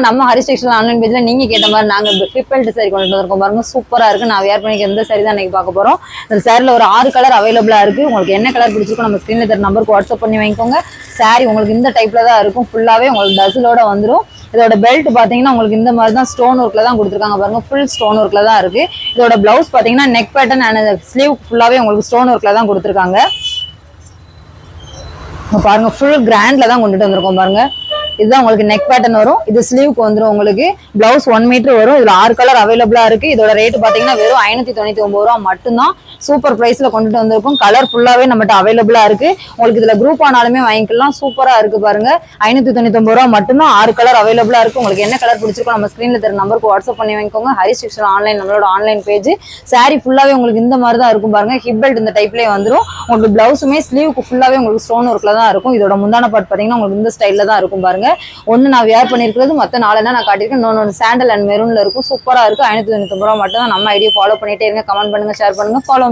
நம்ம Haris textile online பேஜ்ல நீங்க கேட்ட மாதிரி நாங்க ஹிப் பெல்ட் சாரி கொண்டு வந்திருக்கோம் பாருங்க. சூப்பரா இருக்கு. நான் வேர் பண்ணிக்க எந்த சாரி தான் இன்னைக்கு பார்க்க போறோம். இந்த சாரில ஒரு 6 கலர் அவைலபிளா இருக்கு. உங்களுக்கு என்ன கலர் பிடிச்சிருக்கோ நம்ம ஸ்கிரீன்ல தர நம்பருக்கு வாட்ஸ்அப் பண்ணி வாங்கிக்கோங்க. சாரி உங்களுக்கு இந்த டைப்ல தான் இருக்கும். ஃபுல்லாவே உங்களுக்கு டசிலோட வந்துடும். இதோட பெல்ட் பாத்தீங்கன்னா உங்களுக்கு இந்த மாதிரி தான் ஸ்டோன் ஒர்க்ல தான் கொடுத்துருக்காங்க பாருங்க. ஃபுல் ஸ்டோன் ஒர்க்ல தான் இருக்கு. இதோட பிளவுஸ் பாத்தீங்கன்னா நெக் பேட்டர்ன் அண்ட் ஸ்லீவ் ஃபுல்லாவே உங்களுக்கு ஸ்டோன் ஒர்க்ல தான் கொடுத்துருக்காங்க. பாருங்க ஃபுல் கிராண்ட்ல தான் கொண்டுட்டு வந்திருக்கோம் பாருங்க. இதுதான் உங்களுக்கு நெக் பேட்டர்ன் வரும். இது ஸ்லீவுக்கு வந்துடும். உங்களுக்கு பிளவுஸ் 1 மீட்டர் வரும். இதுல 6 கலர் அவைலபிளா இருக்கு. இதோட ரேட் பாத்தீங்கன்னா வெறும் 599 ரூபா மட்டும்தான். சூப்பர் பிரைஸ்ல கொண்டுட்டு வந்திருக்கும். கலர் ஃபுல்லாவே நம்மகிட்ட அவைலபிளா இருக்கு. உங்களுக்கு இதுல குரூப் ஆனாலுமே வாங்கிக்கலாம். சூப்பரா இருக்கு பாருங்க. 599 ரூபா மட்டும்தான். 6 கலர் அவைலபிளா இருக்கு. உங்களுக்கு என்ன கலர் பிடிச்சிருக்கோ நம்ம ஸ்கிரீன்ல தர நம்பருக்கு வாட்ஸ்அப் பண்ணி வாங்கிக்கோங்க. ஹரிஸ் டெக்ஸ்டைல் ஆன்லைன் நம்மளோட ஆன்லைன் பேஜ். சாரி ஃபுல்லாவே உங்களுக்கு இந்த மாதிரி தான் இருக்கும் பாருங்க. ஹிப் பெல்ட் இந்த டைப்லயே வந்துடும். உங்களுக்கு பிளவுஸுமே ஸ்லீவுக்கு ஃபுல்லாவே உங்களுக்கு ஸ்டோன் ஒர்க்ல தான் இருக்கும். இதோட முந்தான பார்ட் பாத்தீங்கன்னா உங்களுக்கு இந்த ஸ்டைல்ல தான் இருக்கும் பாருங்க. ஒன்னு நான் வேர் பண்ணிருக்கிறது, மத்த 4 நான் காட்டியிருக்கேன். இன்னொன்னு சாண்டல் அண்ட் மெரூன்ல இருக்கும். சூப்பரா இருக்கு. 599 ரூபா மட்டும் தான். நம்ம ஐடியா ஃபாலோ பண்ணிட்டே இருங்க. கமெண்ட் பண்ணுங்க, ஷேர் பண்ணுங்க, ஃபாலோ